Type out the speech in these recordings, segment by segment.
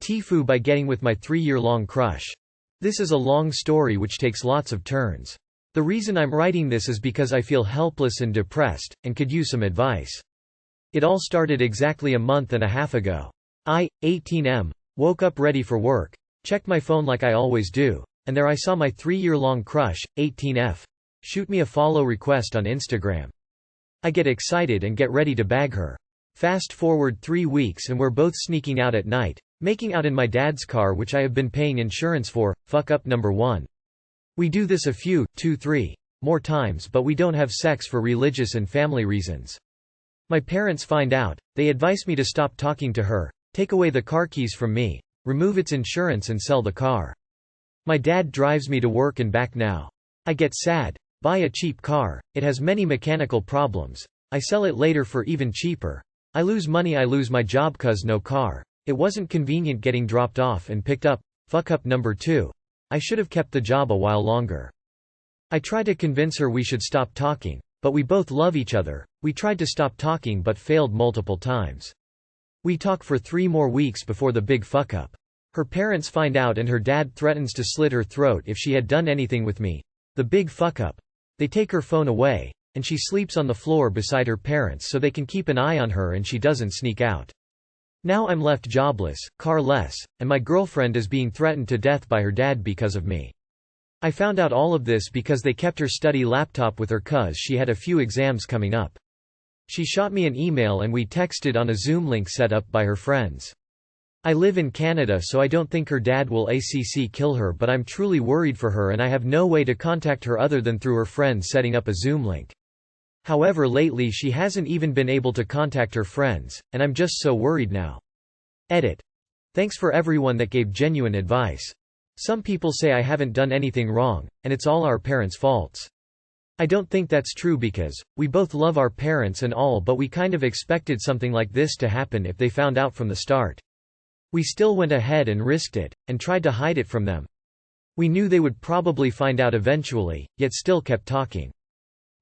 Tifu by getting with my 3-year-long crush. This is a long story which takes lots of turns. The reason I'm writing this is because I feel helpless and depressed, and could use some advice. It all started exactly a month and a half ago. I, 18M, woke up ready for work, checked my phone like I always do, and there I saw my 3-year-long crush, 18F, shoot me a follow request on Instagram. I get excited and get ready to bag her. Fast forward 3 weeks and we're both sneaking out at night, making out in my dad's car which I have been paying insurance for. Fuck up number 1. We do this a few, 2-3 more times, but we don't have sex for religious and family reasons. My parents find out, they advise me to stop talking to her, take away the car keys from me, remove its insurance and sell the car. My dad drives me to work and back now. I get sad, buy a cheap car, it has many mechanical problems, I sell it later for even cheaper. I lose money, I lose my job cause no car. It wasn't convenient getting dropped off and picked up. Fuck up number 2. I should have kept the job a while longer. I tried to convince her we should stop talking, but we both love each other. We tried to stop talking but failed multiple times. We talk for 3 more weeks before the big fuck up. Her parents find out and her dad threatens to slit her throat if she had done anything with me. The big fuck up. They take her phone away, and she sleeps on the floor beside her parents so they can keep an eye on her and she doesn't sneak out. Now I'm left jobless, carless, and my girlfriend is being threatened to death by her dad because of me. I found out all of this because they kept her study laptop with her cuz she had a few exams coming up. She shot me an email and we texted on a Zoom link set up by her friends. I live in Canada so I don't think her dad will kill her, but I'm truly worried for her and I have no way to contact her other than through her friends setting up a Zoom link. However, lately she hasn't even been able to contact her friends, and I'm just so worried now. Edit. Thanks for everyone that gave genuine advice. Some people say I haven't done anything wrong, and it's all our parents' faults. I don't think that's true because we both love our parents and all, but we kind of expected something like this to happen if they found out from the start. We still went ahead and risked it, and tried to hide it from them. We knew they would probably find out eventually, yet still kept talking.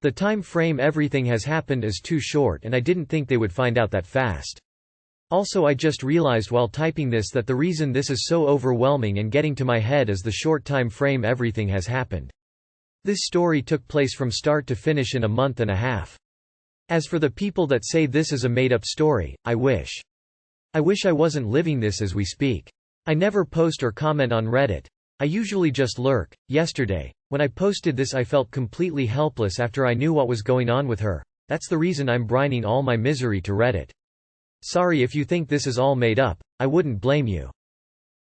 The time frame everything has happened is too short and I didn't think they would find out that fast. Also, I just realized while typing this that the reason this is so overwhelming and getting to my head is the short time frame everything has happened. This story took place from start to finish in a month and a half. As for the people that say this is a made-up story, I wish I wasn't living this as we speak. I never post or comment on Reddit. I usually just lurk. Yesterday, when I posted this, I felt completely helpless after I knew what was going on with her. That's the reason I'm brining all my misery to Reddit. Sorry if you think this is all made up, I wouldn't blame you.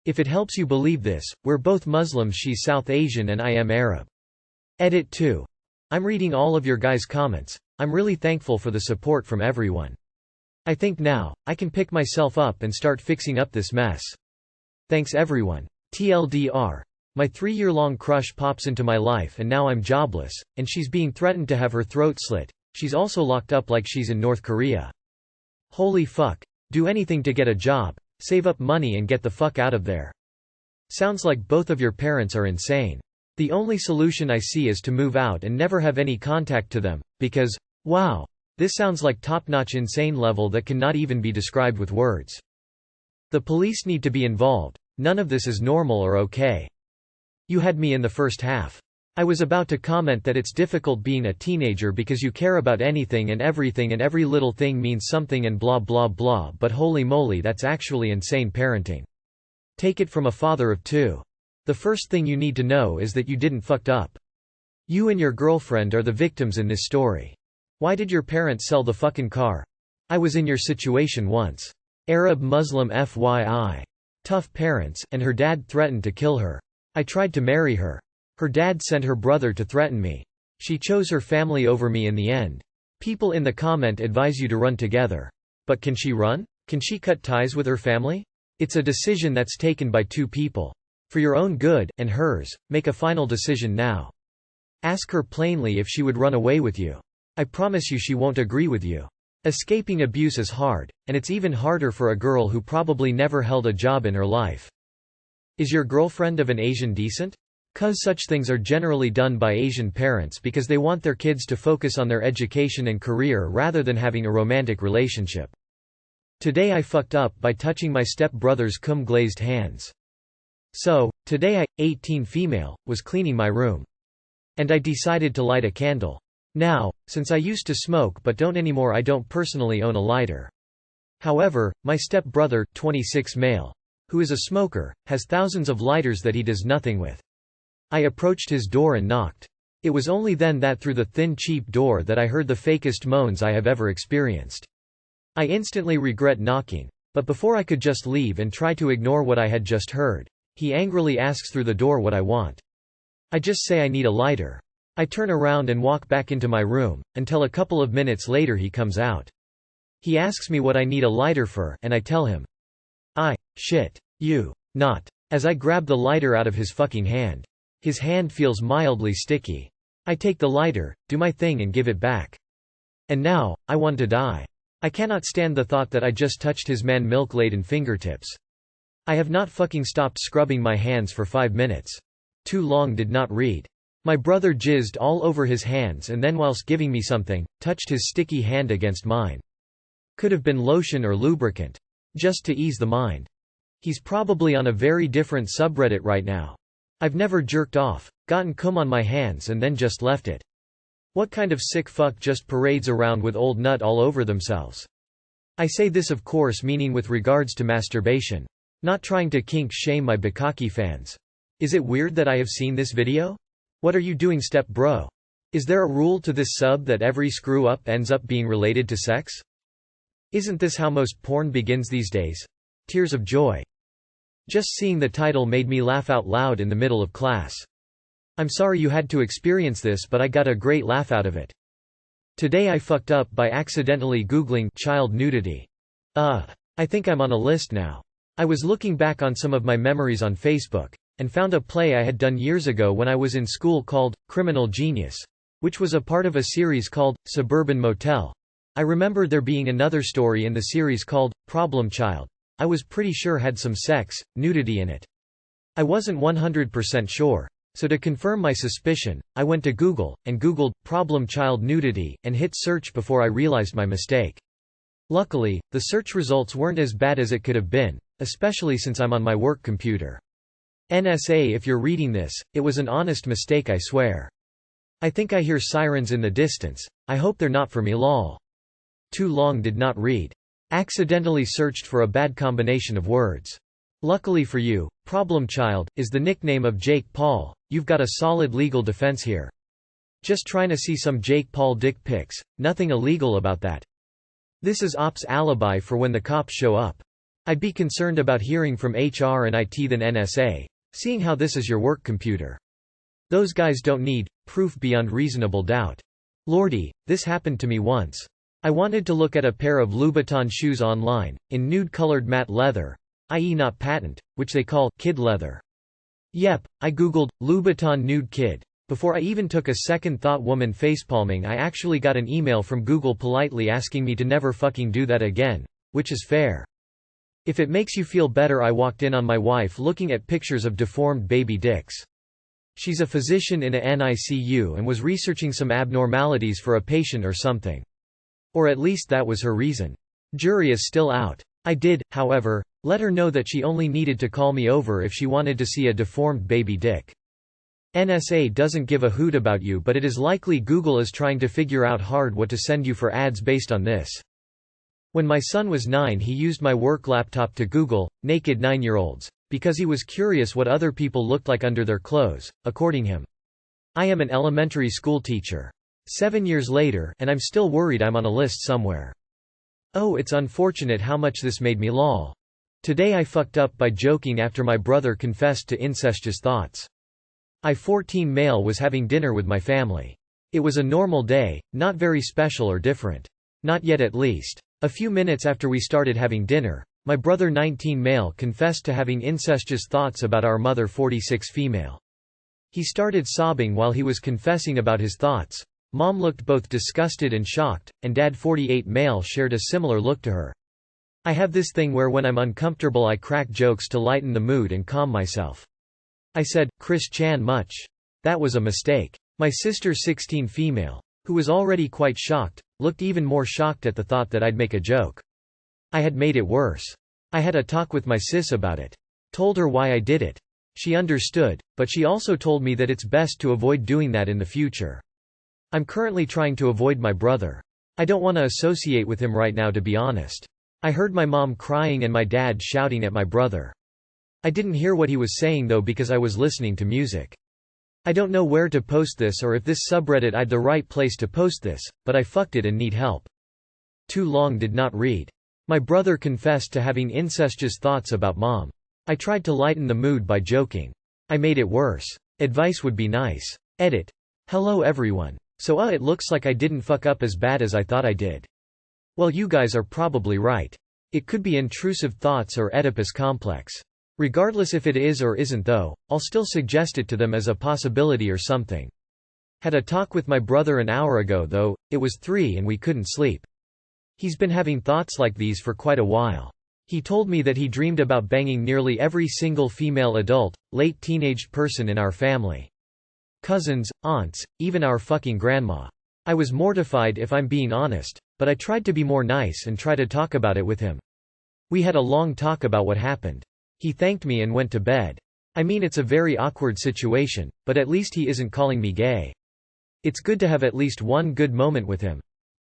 If it helps you believe this, we're both Muslims, she's South Asian and I am Arab. Edit 2. I'm reading all of your guys' comments. I'm really thankful for the support from everyone. I think now, I can pick myself up and start fixing up this mess. Thanks everyone. TLDR. My 3-year-long crush pops into my life and now I'm jobless, and she's being threatened to have her throat slit. She's also locked up like she's in North Korea. Holy fuck. Do anything to get a job, save up money and get the fuck out of there. Sounds like both of your parents are insane. The only solution I see is to move out and never have any contact to them, because, wow, this sounds like top-notch insane level that cannot even be described with words. The police need to be involved. None of this is normal or okay. You had me in the first half. I was about to comment that it's difficult being a teenager because you care about anything and everything and every little thing means something and blah blah blah, but holy moly, that's actually insane parenting. Take it from a father of 2. The first thing you need to know is that you didn't fucked up. You and your girlfriend are the victims in this story. Why did your parents sell the fucking car? I was in your situation once. Arab Muslim FYI. Tough parents, and her dad threatened to kill her. I tried to marry her. Her dad sent her brother to threaten me. She chose her family over me in the end. People in the comment advise you to run together. But can she run? Can she cut ties with her family? It's a decision that's taken by 2 people. For your own good, and hers, make a final decision now. Ask her plainly if she would run away with you. I promise you she won't agree with you. Escaping abuse is hard, and it's even harder for a girl who probably never held a job in her life. Is your girlfriend of an Asian descent? 'Cause such things are generally done by Asian parents because they want their kids to focus on their education and career rather than having a romantic relationship. Today I fucked up by touching my step-brother's cum-glazed hands. So, today I, 18 female, was cleaning my room. And I decided to light a candle. Now, since I used to smoke but don't anymore, I don't personally own a lighter. However, my step-brother, 26 male, who is a smoker, has thousands of lighters that he does nothing with. I approached his door and knocked. It was only then that through the thin cheap door that I heard the fakest moans I have ever experienced. I instantly regret knocking. But before I could just leave and try to ignore what I had just heard, he angrily asks through the door what I want. I just say I need a lighter. I turn around and walk back into my room, until a couple of minutes later he comes out. He asks me what I need a lighter for, and I tell him. Shit. You. Not. As I grab the lighter out of his fucking hand. His hand feels mildly sticky. I take the lighter, do my thing and give it back. And now, I want to die. I cannot stand the thought that I just touched his milk-laden fingertips. I have not fucking stopped scrubbing my hands for 5 minutes. Too long did not read. My brother jizzed all over his hands and then whilst giving me something, touched his sticky hand against mine. Could have been lotion or lubricant. Just to ease the mind. He's probably on a very different subreddit right now. I've never jerked off, gotten cum on my hands and then just left it. What kind of sick fuck just parades around with old nut all over themselves? I say this of course meaning with regards to masturbation. Not trying to kink shame my bukkake fans. Is it weird that I have seen this video? What are you doing step bro? Is there a rule to this sub that every screw up ends up being related to sex? Isn't this how most porn begins these days? Tears of joy. Just seeing the title made me laugh out loud in the middle of class. I'm sorry you had to experience this but I got a great laugh out of it. Today I fucked up by accidentally googling child nudity. I think I'm on a list now. I was looking back on some of my memories on Facebook, and found a play I had done years ago when I was in school called Criminal Genius, which was a part of a series called Suburban Motel. I remember there being another story in the series called Problem Child. I was pretty sure had some sex, nudity in it. I wasn't 100% sure. So to confirm my suspicion, I went to Google, and Googled Problem Child nudity, and hit search before I realized my mistake. Luckily, the search results weren't as bad as it could have been, especially since I'm on my work computer. NSA if you're reading this, it was an honest mistake I swear. I think I hear sirens in the distance, I hope they're not for me lol. Too long did not read. Accidentally searched for a bad combination of words. Luckily for you, Problem Child is the nickname of Jake Paul. You've got a solid legal defense here. Just trying to see some Jake Paul dick pics, nothing illegal about that. This is ops alibi for when the cops show up. I'd be concerned about hearing from HR and IT than NSA, seeing how this is your work computer. Those guys don't need proof beyond reasonable doubt. Lordy, this happened to me once. I wanted to look at a pair of Louboutin shoes online, in nude-colored matte leather, i.e. not patent, which they call kid leather. Yep, I googled Louboutin nude kid. Before I even took a second thought woman facepalming, I actually got an email from Google politely asking me to never fucking do that again, which is fair. If it makes you feel better, I walked in on my wife looking at pictures of deformed baby dicks. She's a physician in a NICU and was researching some abnormalities for a patient or something. Or at least that was her reason. Jury is still out. I did, however, let her know that she only needed to call me over if she wanted to see a deformed baby dick. NSA doesn't give a hoot about you, but it is likely Google is trying to figure out hard what to send you for ads based on this. When my son was 9, he used my work laptop to Google naked 9-year-olds because he was curious what other people looked like under their clothes, according him. I am an elementary school teacher. 7 years later, and I'm still worried I'm on a list somewhere. Oh, it's unfortunate how much this made me lol. Today I fucked up by joking after my brother confessed to incestuous thoughts. I 14 male was having dinner with my family. It was a normal day, not very special or different. Not yet at least. A few minutes after we started having dinner, my brother 19 male confessed to having incestuous thoughts about our mother 46 female. He started sobbing while he was confessing about his thoughts. Mom looked both disgusted and shocked, and Dad 48 male shared a similar look to her. I have this thing where when I'm uncomfortable I crack jokes to lighten the mood and calm myself. I said, Chris Chan much. That was a mistake. My sister 16 female, who was already quite shocked, looked even more shocked at the thought that I'd make a joke. I had made it worse. I had a talk with my sis about it. Told her why I did it. She understood, but she also told me that it's best to avoid doing that in the future. I'm currently trying to avoid my brother. I don't want to associate with him right now, to be honest. I heard my mom crying and my dad shouting at my brother. I didn't hear what he was saying though because I was listening to music. I don't know where to post this or if this subreddit I'd the right place to post this, but I fucked it and need help. Too long did not read. My brother confessed to having incestuous thoughts about mom. I tried to lighten the mood by joking. I made it worse. Advice would be nice. Edit. Hello everyone. So it looks like I didn't fuck up as bad as I thought I did. Well, you guys are probably right. It could be intrusive thoughts or Oedipus complex. Regardless if it is or isn't though, I'll still suggest it to them as a possibility or something. Had a talk with my brother an hour ago though, it was 3 and we couldn't sleep. He's been having thoughts like these for quite a while. He told me that he dreamed about banging nearly every single female adult, late teenaged person in our family. Cousins, aunts, even our fucking grandma. I was mortified if I'm being honest, but I tried to be more nice and try to talk about it with him. We had a long talk about what happened. He thanked me and went to bed. I mean, it's a very awkward situation, but at least he isn't calling me gay. It's good to have at least one good moment with him.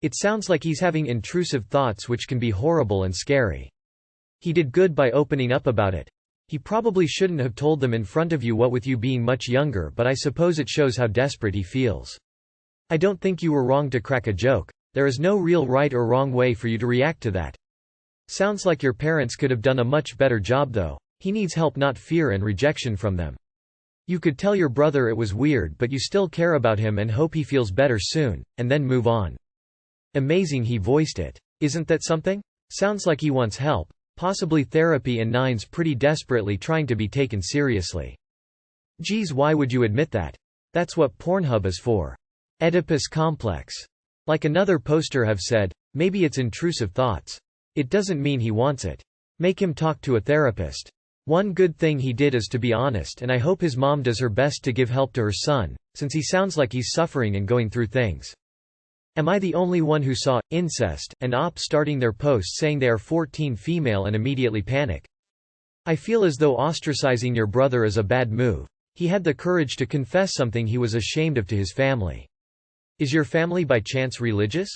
It sounds like he's having intrusive thoughts which can be horrible and scary. He did good by opening up about it. He probably shouldn't have told them in front of you, what with you being much younger, but I suppose it shows how desperate he feels. I don't think you were wrong to crack a joke. There is no real right or wrong way for you to react to that. Sounds like your parents could have done a much better job though. He needs help, not fear and rejection from them. You could tell your brother it was weird but you still care about him and hope he feels better soon, and then move on. Amazing he voiced it. Isn't that something? Sounds like he wants help. Possibly therapy, and Nine's pretty desperately trying to be taken seriously. Geez, why would you admit that? That's what Pornhub is for. Oedipus complex. Like another poster have said, maybe it's intrusive thoughts. It doesn't mean he wants it. Make him talk to a therapist. One good thing he did is to be honest, and I hope his mom does her best to give help to her son, since he sounds like he's suffering and going through things. Am I the only one who saw incest and op starting their post saying they are 14 female and immediately panic? I feel as though ostracizing your brother is a bad move. He had the courage to confess something he was ashamed of to his family. Is your family by chance religious?